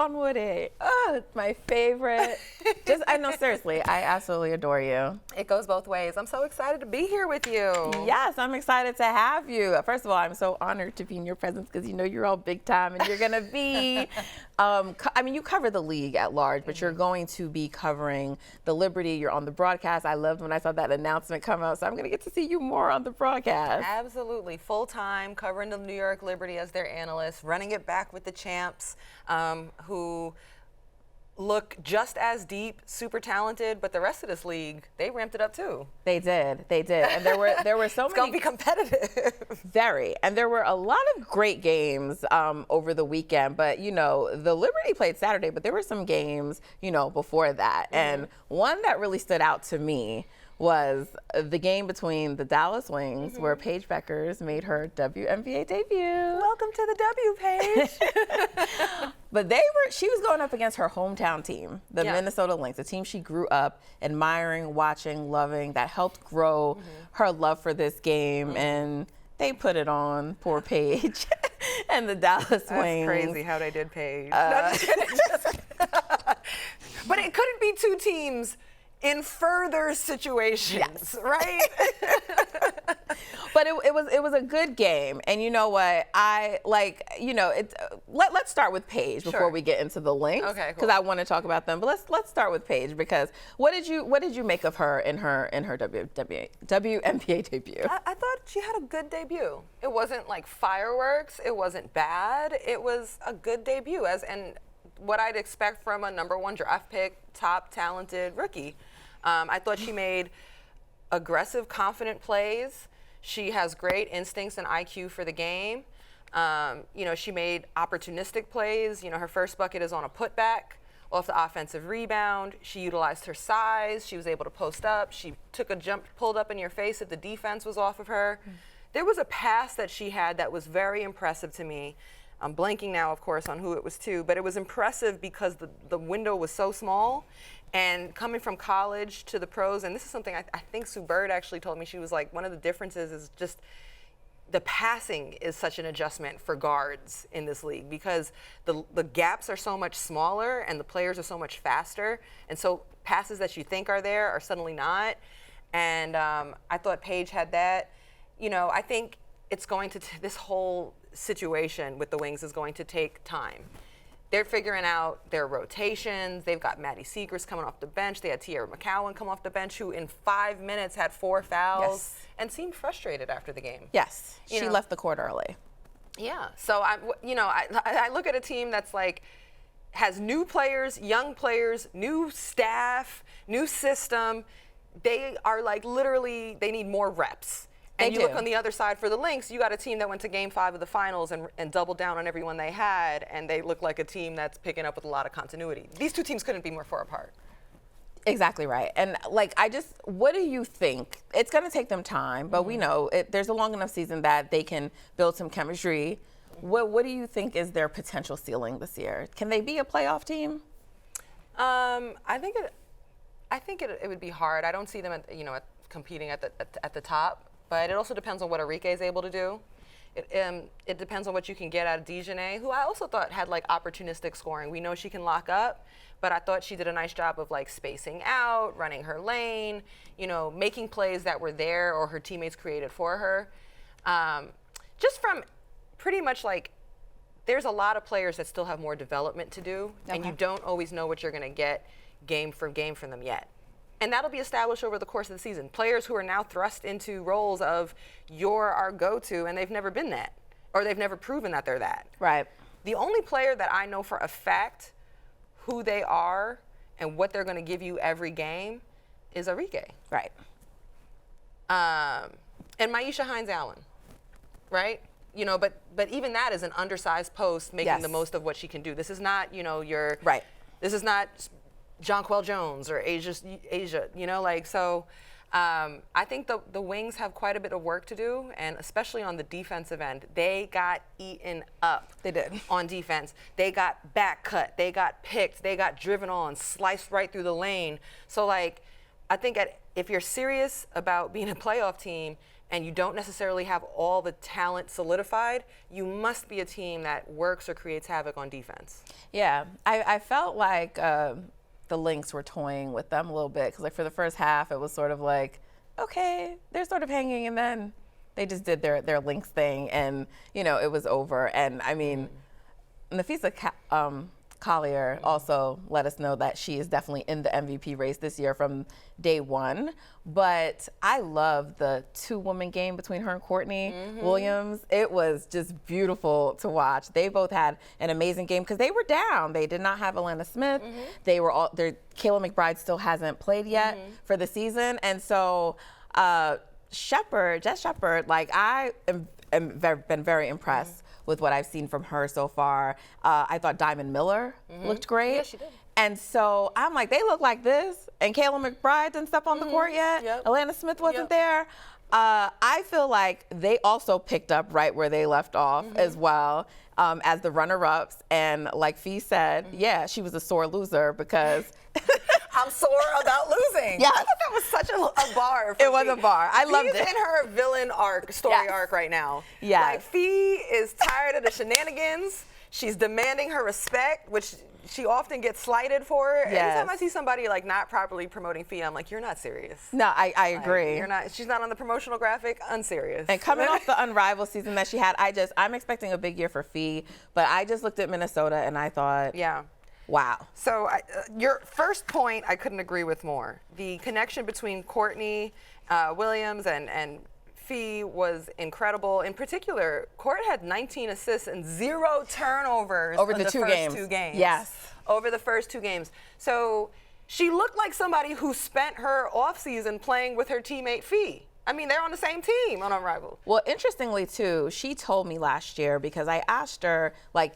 Gold-Onwude. Oh, my favorite. I know, seriously, I absolutely adore you. It goes both ways. I'm so excited to be here with you. Yes, I'm excited to have you. First of all, I'm so honored to be in your presence because you know you're all big time and you're going to be, you cover the league at large, but you're going to be covering the Liberty. You're on the broadcast. I loved when I saw that announcement come out, so I'm going to get to see you more on the broadcast. Absolutely. Full-time, covering the New York Liberty as their analyst, running it back with the champs, who look just as deep, super talented, but the rest of this league, they ramped it up too. They did. And there were so it's many. It's going to be competitive. Very. And there were a lot of great games over the weekend, but the Liberty played Saturday, but there were some games, before that. And one that really stood out to me was the game between the Dallas Wings, where Paige Bueckers made her WNBA debut. Welcome to the W, Paige. But she was going up against her hometown team, the Minnesota Lynx, a team she grew up admiring, watching, loving, that helped grow her love for this game. And they put it on poor Paige and the Dallas Wings. That's crazy how they did Paige. But it couldn't be two teams in further situations, right? But it was a good game, and you know what? Let's start with Paige before we get into the Lynx, okay, because I want to talk about them. But let's start with Paige, because what did you make of her in her WNBA debut? I thought she had a good debut. It wasn't like fireworks. It wasn't bad. It was a good debut, and what I'd expect from a #1 draft pick, top talented rookie. I thought she made aggressive, confident plays. She has great instincts and IQ for the game. She made opportunistic plays. Her first bucket is on a putback off the offensive rebound. She utilized her size. She was able to post up. She took a jump, pulled up in your face if the defense was off of her. There was a pass that she had that was very impressive to me. I'm blanking now, of course, on who it was to, but it was impressive because the window was so small. And coming from college to the pros, and this is something I think Sue Bird actually told me, she was like, one of the differences is just the passing is such an adjustment for guards in this league, because the gaps are so much smaller and the players are so much faster. And so passes that you think are there are suddenly not. And I thought Paige had that. I think it's going to, this whole situation with the Wings is going to take time. They're figuring out their rotations. They've got Maddie Segrist coming off the bench. They had Tierra McCowan come off the bench, who in 5 minutes had 4 fouls and seemed frustrated after the game. Yes, she left the court early. Yeah, so I look at a team that's like, has new players, young players, new staff, new system. They are like literally, they need more reps. And you look on the other side for the Lynx, you got a team that went to Game 5 of the finals and doubled down on everyone they had, and they look like a team that's picking up with a lot of continuity. These two teams couldn't be more far apart. Exactly right. And what do you think? It's going to take them time, but we know there's a long enough season that they can build some chemistry. What do you think is their potential ceiling this year? Can they be a playoff team? I think it would be hard. I don't see them competing at the top. But it also depends on what Arike is able to do. It depends on what you can get out of Dejanay, who I also thought had opportunistic scoring. We know she can lock up, but I thought she did a nice job of spacing out, running her lane, making plays that were there or her teammates created for her. Just from pretty much there's a lot of players that still have more development to do, and you don't always know what you're going to get game for game from them yet. And that'll be established over the course of the season. Players who are now thrust into roles of you're our go-to, and they've never been that, or they've never proven that they're that. Right. The only player that I know for a fact who they are and what they're going to give you every game is Arike. Right. And Maisha Hines-Allen, right? But even that is an undersized post making the most of what she can do. This is not, Right. This is not Jonquel Jones or Asia, so I think the Wings have quite a bit of work to do, and especially on the defensive end. They got eaten up. They did. On defense. They got back cut. They got picked. They got driven on, sliced right through the lane. So, I think if you're serious about being a playoff team and you don't necessarily have all the talent solidified, you must be a team that works or creates havoc on defense. Yeah, I felt like the Lynx were toying with them a little bit, because like for the first half, it was sort of like, okay, they're sort of hanging, and then they just did their Lynx thing, and it was over. And I mean, Napheesa Collier also let us know that she is definitely in the MVP race this year from day one. But I love the two-woman game between her and Courtney Williams. It was just beautiful to watch. They both had an amazing game because they were down. They did not have Alana Smith. They were all there. Kayla McBride still hasn't played yet for the season, and so Jess Shepard, like I am been very impressed with what I've seen from her so far. I thought Diamond Miller looked great. Yeah, she did. And so I'm like, they look like this, and Kayla McBride didn't step on the court yet. Alana Smith wasn't there. I feel like they also picked up right where they left off as well, as the runner-ups. And like Fee said, yeah, she was a sore loser because I'm sore about losing. Yeah, I thought that was such a bar. It was a bar. I loved it. Fee's in her villain story arc right now. Yeah. Like Fee is tired of the shenanigans. She's demanding her respect, which she often gets slighted for. Anytime I see somebody like not properly promoting Fee, I'm like, you're not serious. No, I agree. You're not. She's not on the promotional graphic. Unserious. And coming off the Unrivaled season that she had, I'm expecting a big year for Fee. But I just looked at Minnesota and I thought, yeah. Wow. So your first point, I couldn't agree with more. The connection between Courtney Williams and Fee was incredible. In particular, Court had 19 assists and 0 turnovers over the first two games. Yes. Over the first 2 games. So she looked like somebody who spent her offseason playing with her teammate Fee. I mean, they're on the same team on Unrivaled. Well, interestingly, too, she told me last year, because I asked her, like,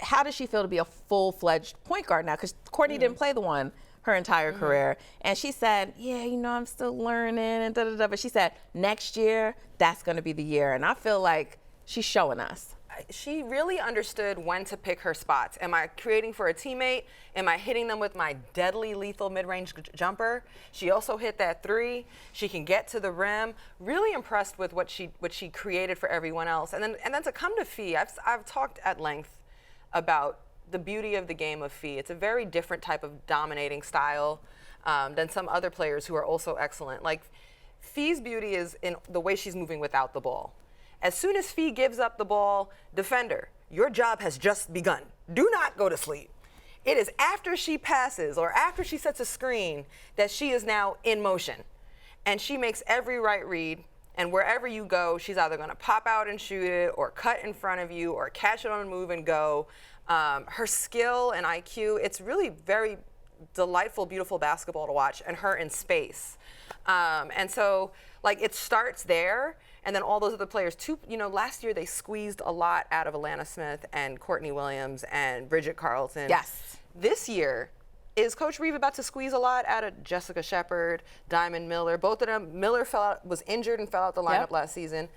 how does she feel to be a full-fledged point guard now? Because Courtney didn't play the one her entire career. And she said, yeah, I'm still learning and da-da-da. But she said, next year, that's going to be the year. And I feel like she's showing us. She really understood when to pick her spots. Am I creating for a teammate? Am I hitting them with my deadly lethal mid-range jumper? She also hit that 3. She can get to the rim. Really impressed with what she created for everyone else. And then to come to Fee, I've talked at length about the beauty of the game of Fee. It's a very different type of dominating style than some other players who are also excellent. Like, Fee's beauty is in the way she's moving without the ball. As soon as Fee gives up the ball, defender, your job has just begun. Do not go to sleep. It is after she passes or after she sets a screen that she is now in motion. And she makes every right read. And wherever you go, she's either going to pop out and shoot it or cut in front of you or catch it on a move and go. Her skill and IQ, it's really very delightful, beautiful basketball to watch, and her in space. And so, like, it starts there, and then all those other players, too. Last year they squeezed a lot out of Alana Smith and Courtney Williams and Bridget Carlton. Yes. This year, is Coach Reeve about to squeeze a lot out of Jessica Shepard, Diamond Miller? Both of them. Miller was injured and fell out the lineup last season.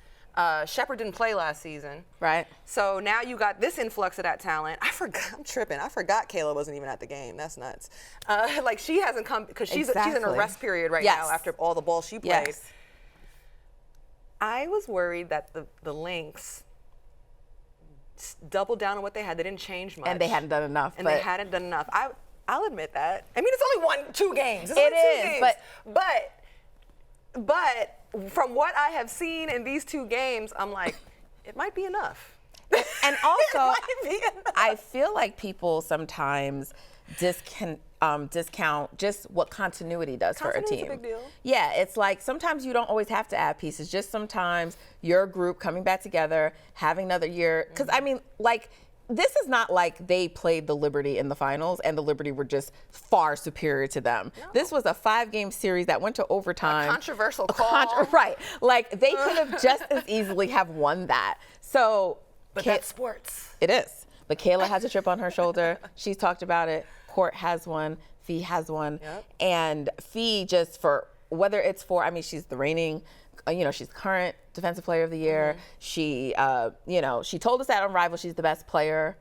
Shepard didn't play last season. Right. So now you got this influx of that talent. I'm tripping. I forgot Kayla wasn't even at the game. That's nuts. Like, she hasn't come because she's in a rest period right now after all the ball she played. Yes. I was worried that the Lynx doubled down on what they had. They didn't change much. And they hadn't done enough. They hadn't done enough. I'll admit that. I mean, it's only 2 games. It's it only 2 is, games. But from what I have seen in these 2 games, I'm like, it might be enough. And also, It might be enough. I feel like people sometimes discount just what continuity does for a team. Continuity's a big deal. Yeah, it's like sometimes you don't always have to add pieces. Just sometimes your group coming back together, having another year. Because, I mean, like, this is not like they played the Liberty in the finals and the Liberty were just far superior to them. No. This was a 5-game series that went to overtime. A controversial call. Right. Like, they could have just as easily have won that. So, but that's sports. It is. But Kayla has a chip on her shoulder. She's talked about it. Court has one. Fee has one. Yep. And Fee, just for whether it's for, I mean, she's the reigning, she's current Defensive Player of the Year. She, she told us at Unrivaled she's the best player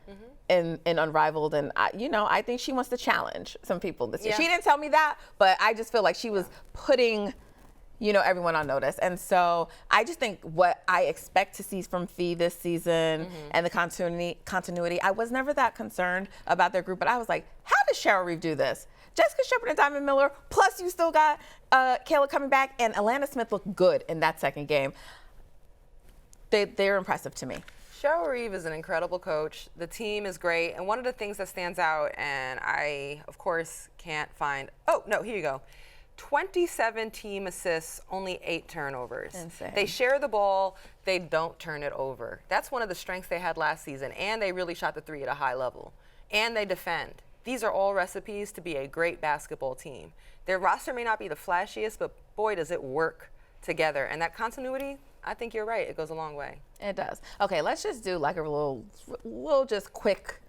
in Unrivaled. And, I think she wants to challenge some people this year. Yeah. She didn't tell me that, but I just feel like she was putting, everyone on notice. And so I just think what I expect to see from Fee this season and the continuity, I was never that concerned about their group, but I was like, how does Cheryl Reeve do this? Jessica Shepard and Diamond Miller, plus you still got Kayla coming back, and Alana Smith looked good in that second game. They're impressive to me. Cheryl Reeve is an incredible coach. The team is great. And one of the things that stands out, and I, of course, can't find, oh, no, here you go. 27 team assists, only 8 turnovers. Insane. They share the ball, they don't turn it over. That's one of the strengths they had last season, and they really shot the 3 at a high level. And they defend. These are all recipes to be a great basketball team. Their roster may not be the flashiest, but boy, does it work together. And that continuity, I think you're right, it goes a long way. It does. Okay, let's just do like a little just quick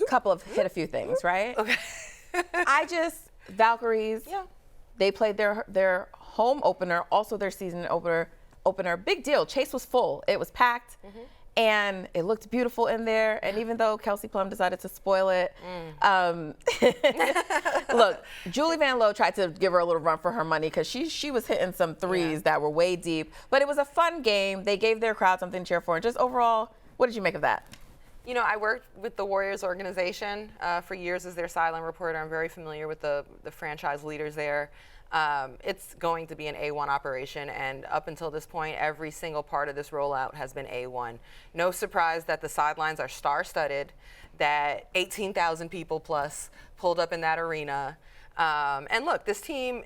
couple of hit a few things, right? Okay. Valkyries, Yeah. they played their home opener, also their season opener. Big deal. Chase was full. It was packed. And it looked beautiful in there. And even though Kelsey Plum decided to spoil it, look, Julie Van Lowe tried to give her a little run for her money because she was hitting some threes that were way deep. But it was a fun game. They gave their crowd something to cheer for. And just overall, what did you make of that? I worked with the Warriors organization for years as their sideline reporter. I'm very familiar with the franchise leaders there. It's going to be an A1 operation, and up until this point, every single part of this rollout has been A1. No surprise that the sidelines are star-studded, that 18,000 people plus pulled up in that arena. And look, this team,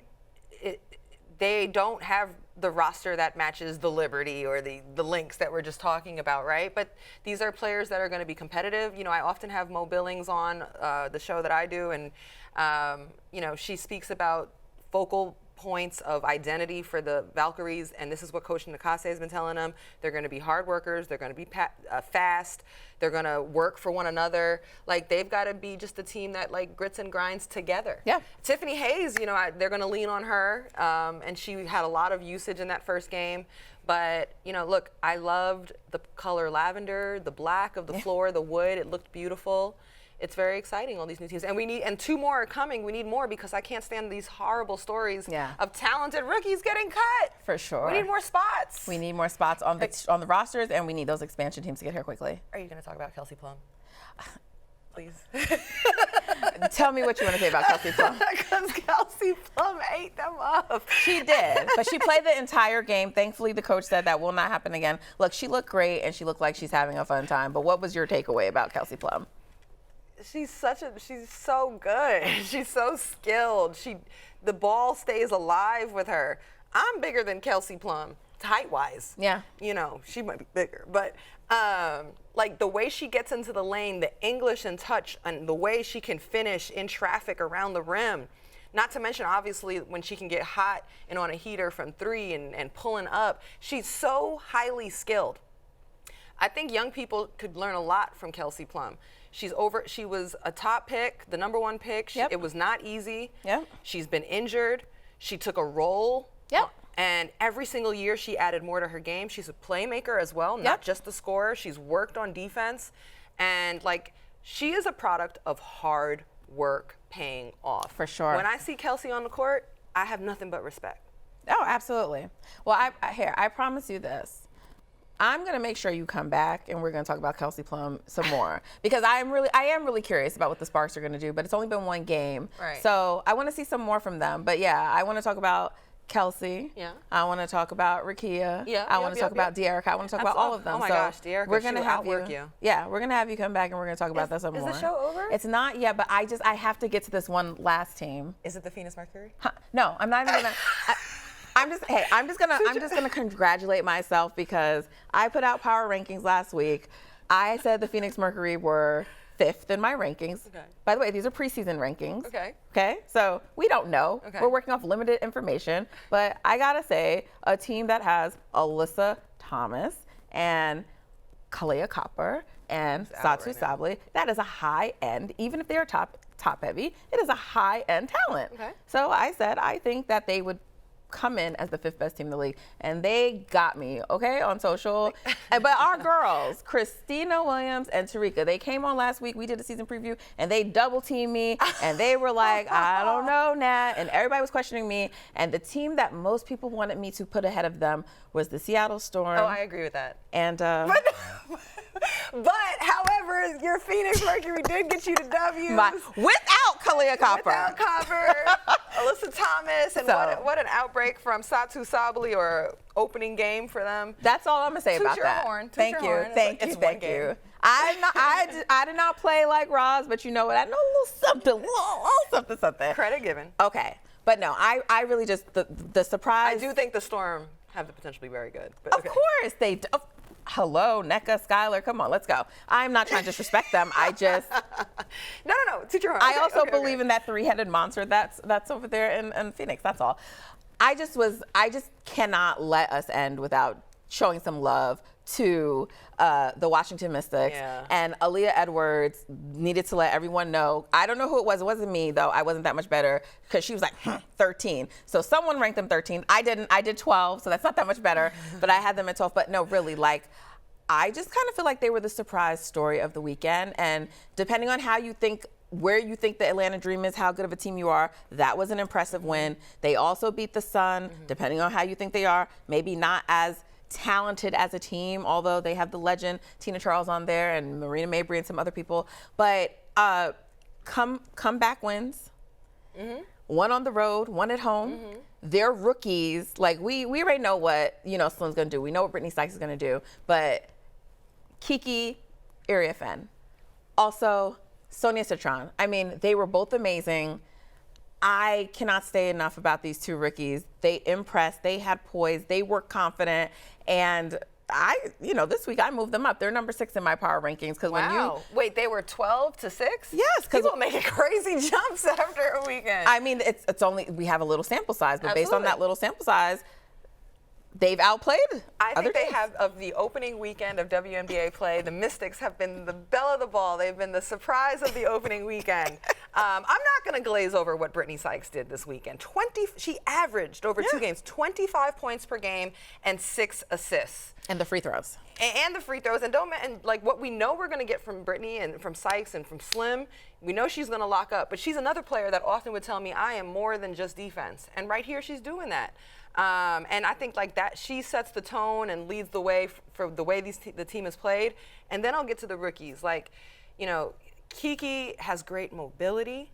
they don't have the roster that matches the Liberty or the Lynx that we're just talking about, right? But these are players that are going to be competitive. I often have Mo Billings on the show that I do, and she speaks about focal points of identity for the Valkyries, and this is what Coach Nakase has been telling them. They're going to be hard workers. They're going to be fast. They're going to work for one another. Like, they've got to be just a team that, like, grits and grinds together. Yeah. Tiffany Hayes, they're going to lean on her, and she had a lot of usage in that first game. But, look, I loved the color lavender, the black of the floor, the wood. It looked beautiful. It's very exciting, all these new teams. And 2 more are coming. We need more because I can't stand these horrible stories of talented rookies getting cut. For sure. We need more spots. We need more spots on the rosters, and we need those expansion teams to get here quickly. Are you going to talk about Kelsey Plum? Please. Tell me what you want to say about Kelsey Plum. Because Kelsey Plum ate them up. She did, but she played the entire game. Thankfully, the coach said that will not happen again. Look, she looked great, and she looked like she's having a fun time. But what was your takeaway about Kelsey Plum? She's so good. She's so skilled. The ball stays alive with her. I'm bigger than Kelsey Plum, height-wise. Yeah. She might be bigger, but like the way she gets into the lane, the English and touch, and the way she can finish in traffic around the rim. Not to mention, obviously, when she can get hot and on a heater from 3 and pulling up, she's so highly skilled. I think young people could learn a lot from Kelsey Plum. She was a top pick, the number 1 pick. It was not easy. Yep. She's been injured. She took a role. Yep. And every single year she added more to her game. She's a playmaker as well, not just the scorer. She's worked on defense. And she is a product of hard work paying off. For sure. When I see Kelsey on the court, I have nothing but respect. Oh, absolutely. Well, I promise you this. I'm going to make sure you come back and we're going to talk about Kelsey Plum some more because I am really curious about what the Sparks are going to do, but it's only been 1 game. Right. So I want to see some more from them. But yeah, I want to talk about Kelsey. Yeah. I want to talk about Rakia. Yeah. I want to talk about De'Arica. I want to talk about all of them. Oh my gosh, De'Arica, we're going to have outwork you. Yeah, we're going to have you come back and we're going to talk about that some more. Is the show over? It's not yet, but I have to get to this one last team. Is it the Phoenix Mercury? No, I'm not even going to. I'm just gonna congratulate myself because I put out power rankings last week. I said the Phoenix Mercury were 5th in my rankings. Okay. By the way, these are preseason rankings. Okay. Okay. So we don't know. Okay. We're working off limited information. But I gotta say, a team that has Alyssa Thomas and Kalea Copper and Satu Sabli, that is a high end, even if they are top heavy, it is a high end talent. Okay. So I said I think that they would come in as the 5th best team in the league, and they got me, okay, on social. But our girls, Christina Williams and Tarika, they came on last week. We did a season preview, and they double teamed me, and they were like, I don't know, Nat, and everybody was questioning me. And the team that most people wanted me to put ahead of them was the Seattle Storm. Oh, I agree with that. And but however, your Phoenix Mercury did get you the W's. Without Collier Copper. Without Copper, Alyssa Thomas, and what an outbreak from Satu Sabally, or opening game for them. That's all I'm gonna say about that. Thank you. Thank you. I did not play like Roz, but you know what? I know a little something. Credit given. Okay, but no, I really just the surprise. I do think the Storm have the potential to be very good. But of course they do. Hello, NECA, Skylar, come on, let's go. I'm not trying to disrespect them. I just no. Teach your own. I also believe in that 3-headed monster that's over there in Phoenix. That's all. I just cannot let us end without showing some love to the Washington Mystics. Yeah. And Aaliyah Edwards needed to let everyone know. I don't know who it was. It wasn't me, though. I wasn't that much better because she was like 13. So someone ranked them 13. I didn't. I did 12, so that's not that much better. But I had them at 12. But no, really, like, I just kind of feel like they were the surprise story of the weekend. And depending on how you think, where you think the Atlanta Dream is, how good of a team you are, that was an impressive win. They also beat the Sun, depending on how you think they are, maybe not as talented as a team, although they have the legend Tina Charles on there and Marina Mabry and some other people. But comeback wins. One on the road, one at home. They're rookies. Like, we already know what, Slim's going to do. We know what Brittany Sykes is going to do. But Kiki Iriafen. Also, Sonia Citron. I mean, they were both amazing. I cannot say enough about these two rookies. They impressed. They had poise. They were confident. And this week I moved them up. They're number 6 in my power rankings. Wow. Wait, they were 12-6? Yes. People making crazy jumps after a weekend. I mean, it's only, we have a little sample size, but Absolutely. based on that little sample size, they've outplayed I think teams. they have, of the opening weekend of WNBA play, the Mystics have been the belle of the ball. They've been the surprise of the opening weekend. I'm not going to glaze over what Brittany Sykes did this weekend. She averaged over 2 games, 25 points per game and 6 assists. And the free throws. And the free throws. And like what we know we're going to get from Brittany and from Sykes and from Slim, we know she's going to lock up. But she's another player that often would tell me, I am more than just defense. And right here, she's doing that. And I think like that, she sets the tone and leads the way for the way the team has played. And then I'll get to the rookies. Like, Kiki has great mobility.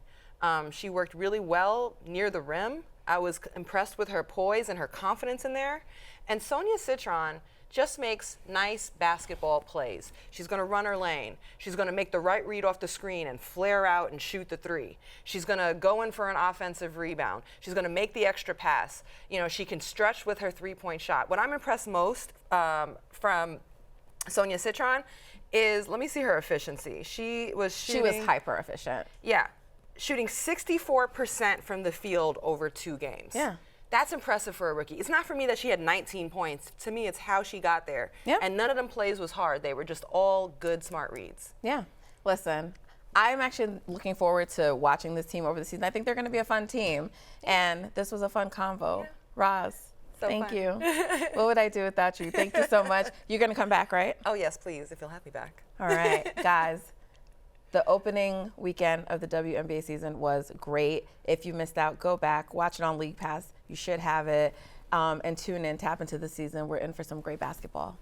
She worked really well near the rim. I was impressed with her poise and her confidence in there. And Sonia Citron just makes nice basketball plays. She's going to run her lane. She's going to make the right read off the screen and flare out and shoot the 3. She's going to go in for an offensive rebound. She's going to make the extra pass. She can stretch with her 3-point shot. What I'm impressed most from Sonia Citron is, let me see her efficiency. She was hyper efficient. Yeah. Shooting 64% from the field over 2 games. Yeah. That's impressive for a rookie. It's not for me that she had 19 points. To me, it's how she got there. Yeah. And none of them plays was hard. They were just all good, smart reads. Yeah. Listen, I'm actually looking forward to watching this team over the season. I think they're going to be a fun team. And this was a fun convo. Yeah. Roz, thank you. What would I do without you? Thank you so much. You're going to come back, right? Oh, yes, please, if you'll have me back. All right, guys. The opening weekend of the WNBA season was great. If you missed out, go back, watch it on League Pass. You should have it. And tune in, tap into the season. We're in for some great basketball.